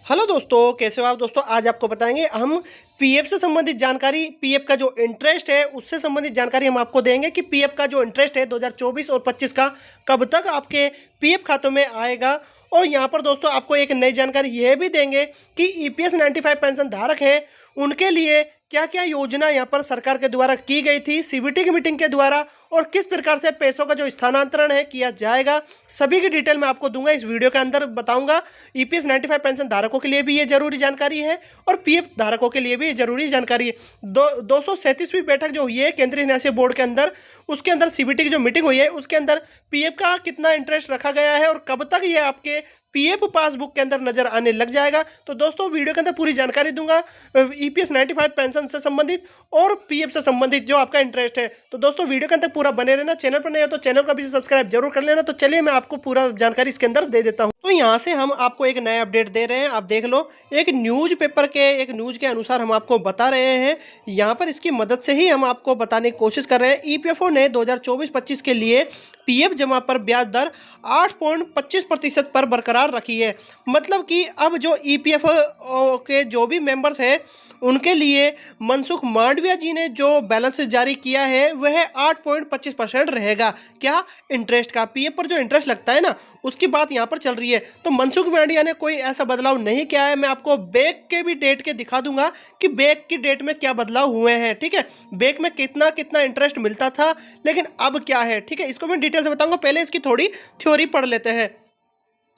Hello दोस्तों, कैसे हो आप दोस्तों। आज आपको बताएंगे हम पीएफ से संबंधित जानकारी। पीएफ का जो इंटरेस्ट है उससे संबंधित जानकारी हम आपको देंगे कि पीएफ का जो इंटरेस्ट है 2024 और 25 का कब तक आपके पीएफ खातों में आएगा। और यहाँ पर दोस्तों आपको एक नई जानकारी यह भी देंगे कि ईपीएस 95 पेंशन धारक है उनके लिए क्या क्या योजना यहाँ पर सरकार के द्वारा की गई थी सीबीटी की मीटिंग के द्वारा, और किस प्रकार से पैसों का जो स्थानांतरण है किया जाएगा, सभी की डिटेल मैं आपको दूंगा। इस वीडियो के अंदर बताऊंगा। ईपीएस 95 पेंशन धारकों के लिए भी ये जरूरी जानकारी है और पीएफ धारकों के लिए भी जरूरी जानकारी है। 237वीं बैठक जो हुई है केंद्रीय न्याय बोर्ड के अंदर, उसके अंदर सीबीटी की जो मीटिंग हुई है उसके अंदर पीएफ का कितना इंटरेस्ट रखा गया है और कब तक ये आपके पीएफ पासबुक के अंदर नजर आने लग जाएगा। तो दोस्तों वीडियो के अंदर पूरी जानकारी दूंगा ईपीएस 95 पेंशन से संबंधित और पीएफ से संबंधित जो आपका इंटरेस्ट है। तो दोस्तों वीडियो के अंदर पूरा बने रहना। चैनल पर नहीं हो तो चैनल का भी सब्सक्राइब जरूर कर लेना। तो चलिए मैं आपको पूरा जानकारी इसके अंदर दे देता हूं। तो यहाँ से हम आपको एक नया अपडेट दे रहे हैं, आप देख लो। एक न्यूज के अनुसार हम आपको बता रहे हैं। यहाँ पर इसकी मदद से ही हम आपको बताने की कोशिश कर रहे हैं। ईपीएफओ ने 2024-25 के लिए पीएफ जमा पर ब्याज दर 8.25% पर बरकरार रखी है। मतलब कि अब जो ईपीएफओ के जो भी मेंबर्स हैं उनके लिए मनसुख मांडविया जी ने जो बैलेंस जारी किया है वह 8.25% रहेगा। क्या इंटरेस्ट का, पीएफ पर जो इंटरेस्ट लगता है ना उसकी बात यहाँ पर चल रही है। तो मनसुख मांडविया ने कोई ऐसा बदलाव नहीं किया है। मैं आपको बैक के भी डेट के दिखा दूंगा कि बैक की डेट में क्या बदलाव हुए हैं। ठीक है, बैक में कितना कितना इंटरेस्ट मिलता था लेकिन अब क्या है। ठीक है, इसको मैं डिटेल से बताऊंगा। पहले इसकी थोड़ी थ्योरी पढ़ लेते हैं।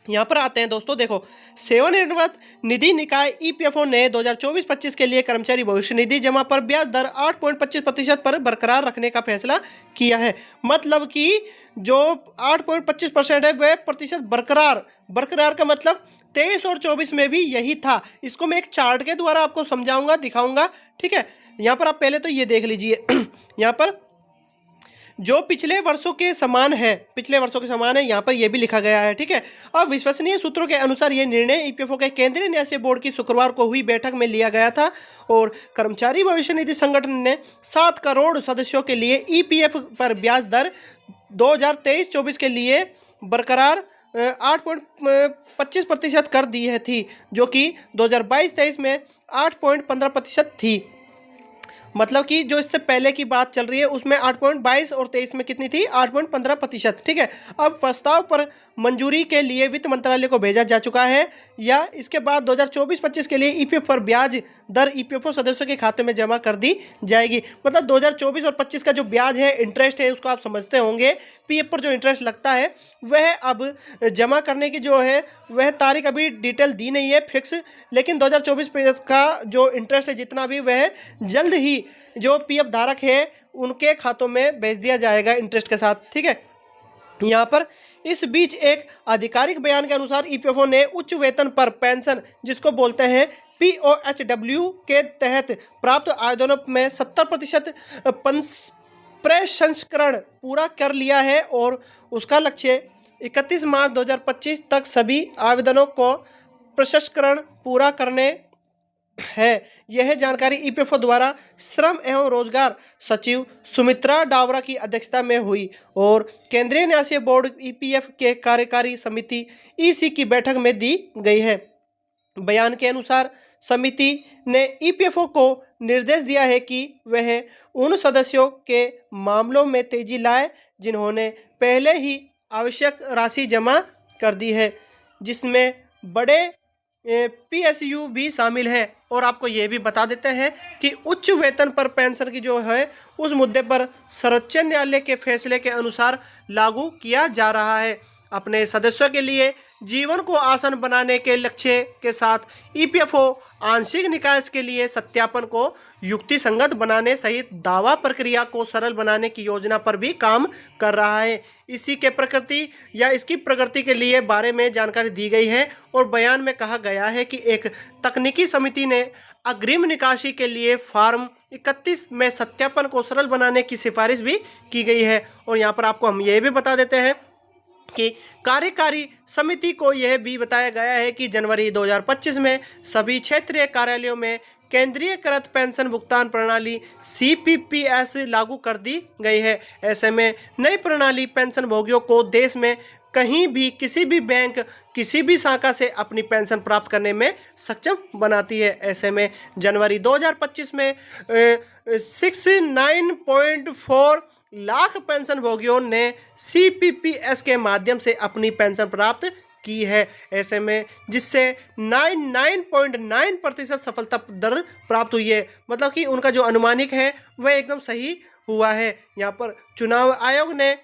यहाँ पर आते हैं दोस्तों, देखो। सेवानिवृत्त निधि निकाय ईपीएफओ ने 2024-25 के लिए कर्मचारी भविष्य निधि जमा पर ब्याज दर 8.25% पर बरकरार रखने का फैसला किया है। मतलब कि जो 8.25% है वह प्रतिशत बरकरार का मतलब 23 और 24 में भी यही था। इसको मैं एक चार्ट के द्वारा आपको समझाऊंगा, दिखाऊंगा। ठीक है, यहाँ पर आप पहले तो ये देख लीजिए। यहाँ पर जो पिछले वर्षों के समान है यहाँ पर यह भी लिखा गया है। ठीक है, अब विश्वसनीय सूत्रों के अनुसार यह निर्णय ईपीएफओ के केंद्रीय न्याय बोर्ड की शुक्रवार को हुई बैठक में लिया गया था और कर्मचारी भविष्य निधि संगठन ने 7 करोड़ सदस्यों के लिए ईपीएफ पर ब्याज दर 2023-24 के लिए बरकरार 8.25% कर दी है थी, जो कि 2022-23 में 8.15% थी। मतलब कि जो इससे पहले की बात चल रही है उसमें 8.22 और 23 में कितनी थी, 8.15%। ठीक है, अब प्रस्ताव पर मंजूरी के लिए वित्त मंत्रालय को भेजा जा चुका है या इसके बाद 2024-25 के लिए ईपीएफ पर ब्याज दर ईपीएफओ सदस्यों के खाते में जमा कर दी जाएगी। मतलब 2024 और 25 का जो ब्याज है, इंटरेस्ट है, उसको आप समझते होंगे। पीएफ पर जो इंटरेस्ट लगता है वह अब जमा करने की जो है वह तारीख अभी डिटेल दी नहीं है फिक्स, लेकिन 2024 का जो इंटरेस्ट है जितना भी वह जल्द ही जो पीएफ धारक है उनके खातों में भेज दिया जाएगा इंटरेस्ट के साथ। ठीक है, यहाँ पर इस बीच एक आधिकारिक बयान के अनुसार ईपीएफओ ने उच्च वेतन पर पेंशन, जिसको बोलते हैं पीओएचडब्ल्यू, के तहत प्राप्त आवेदनों में 70% प्रसंस्करण पूरा कर लिया है और उसका लक्ष्य 31 मार्च 2025 तक सभी आवेदनों को प्रसंस्करण पूरा करने है। यह जानकारी ईपीएफओ द्वारा श्रम एवं रोजगार सचिव सुमित्रा डावरा की अध्यक्षता में हुई और केंद्रीय न्याय बोर्ड ईपीएफ के कार्यकारी समिति ईसी की बैठक में दी गई है। बयान के अनुसार समिति ने ईपीएफओ को निर्देश दिया है कि वह उन सदस्यों के मामलों में तेजी लाए जिन्होंने पहले ही आवश्यक राशि जमा कर दी है, जिसमें बड़े पीएसयू भी शामिल है। और आपको ये भी बता देते हैं कि उच्च वेतन पर पेंशन की जो है उस मुद्दे पर सर्वोच्च न्यायालय के फैसले के अनुसार लागू किया जा रहा है। अपने सदस्यों के लिए जीवन को आसान बनाने के लक्ष्य के साथ ईपीएफओ आंशिक निकाय के लिए सत्यापन को युक्तिसंगत बनाने सहित दावा प्रक्रिया को सरल बनाने की योजना पर भी काम कर रहा है। इसी के प्रकृति या इसकी प्रगति के लिए बारे में जानकारी दी गई है और बयान में कहा गया है कि एक तकनीकी समिति ने अग्रिम निकासी के लिए फॉर्म 31 में सत्यापन को सरल बनाने की सिफारिश भी की गई है। और यहाँ पर आपको हम ये भी बता देते हैं कि कार्यकारी समिति को यह भी बताया गया है कि जनवरी 2025 में सभी क्षेत्रीय कार्यालयों में केंद्रीयकृत पेंशन भुगतान प्रणाली सीपीपीएस लागू कर दी गई है। ऐसे में नई प्रणाली पेंशन भोगियों को देश में कहीं भी किसी भी बैंक किसी भी शाखा से अपनी पेंशन प्राप्त करने में सक्षम बनाती है। ऐसे में जनवरी 2025 में 69.4 लाख पेंशन भोगियों ने CPPS के माध्यम से अपनी पेंशन प्राप्त की है। ऐसे में जिससे 99.9% सफलता दर प्राप्त हुई है, मतलब कि उनका जो अनुमानिक है वह एकदम सही हुआ है। यहाँ पर चुनाव आयोग ने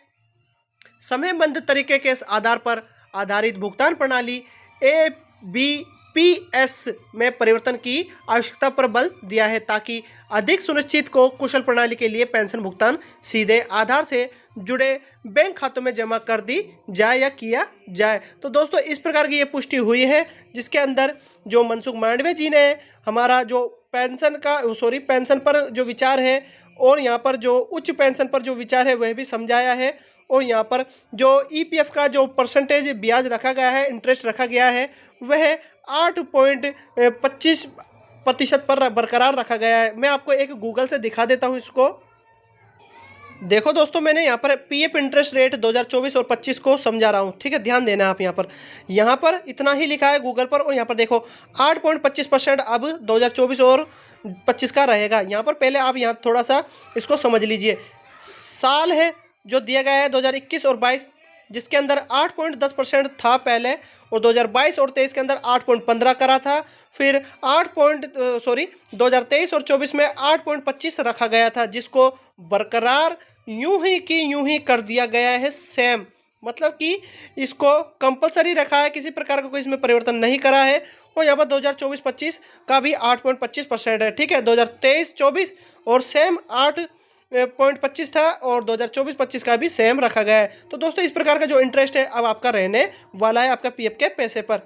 समयबद्ध तरीके के आधार पर आधारित भुगतान प्रणाली ABPS में परिवर्तन की आवश्यकता पर बल दिया है, ताकि अधिक सुनिश्चित को कुशल प्रणाली के लिए पेंशन भुगतान सीधे आधार से जुड़े बैंक खातों में जमा कर दी जाए या किया जाए। तो दोस्तों इस प्रकार की ये पुष्टि हुई है, जिसके अंदर जो मनसुख मांडविया जी ने हमारा जो पेंशन पर जो विचार है और यहाँ पर जो उच्च पेंशन पर जो विचार है वह भी समझाया है। और यहाँ पर जो EPF का जो परसेंटेज ब्याज रखा गया है, इंटरेस्ट रखा गया है, वह 8.25% पर बरकरार रखा गया है। मैं आपको एक गूगल से दिखा देता हूँ इसको। देखो दोस्तों, मैंने यहाँ पर PF इंटरेस्ट रेट 2024 और 25 को समझा रहा हूँ, ठीक है, ध्यान देना आप। यहाँ पर इतना ही लिखा है गूगल पर, और यहाँ पर देखो 8.25% अब 2024 और 25 का रहेगा। यहाँ पर पहले आप यहाँ थोड़ा सा इसको समझ लीजिए। साल है जो दिया गया है 2021 और 22, जिसके अंदर 8.10% था पहले, और 2022 और 23 के अंदर 8.15 करा था। फिर 2023 और 24 में 8.25 रखा गया था, जिसको बरकरार यूं ही कर दिया गया है सेम, मतलब कि इसको कंपलसरी रखा है, किसी प्रकार का कोई इसमें परिवर्तन नहीं करा है। और यहाँ पर 2024-25 का भी 8.25% है, ठीक है। 2023-24 और सेम 8.25 था, और 2024-25 का भी सेम रखा गया है। तो दोस्तों इस प्रकार का जो इंटरेस्ट है अब आपका रहने वाला है आपका PF के पैसे पर।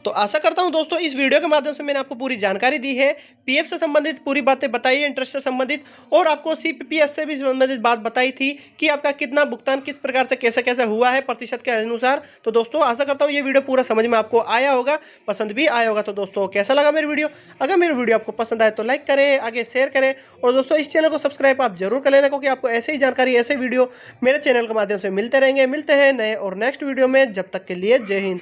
तो आशा करता हूं दोस्तों इस वीडियो के माध्यम से मैंने आपको पूरी जानकारी दी है, PF से संबंधित पूरी बातें बताई है, इंटरेस्ट से संबंधित, और आपको CPPS से भी संबंधित बात बताई थी कि आपका कितना भुगतान किस प्रकार से कैसे कैसे हुआ है प्रतिशत के अनुसार। तो दोस्तों आशा करता हूं ये वीडियो पूरा समझ में आपको आया होगा, पसंद भी आया होगा। तो दोस्तों कैसा लगा मेरी वीडियो? अगर मेरी वीडियो आपको पसंद आए तो लाइक करें, आगे शेयर करें, और दोस्तों इस चैनल को सब्सक्राइब आप जरूर कर लेना, क्योंकि आपको ऐसे ही जानकारी, ऐसे वीडियो मेरे चैनल के माध्यम से मिलते रहेंगे। मिलते हैं नए और नेक्स्ट वीडियो में, जब तक के लिए जय हिंद।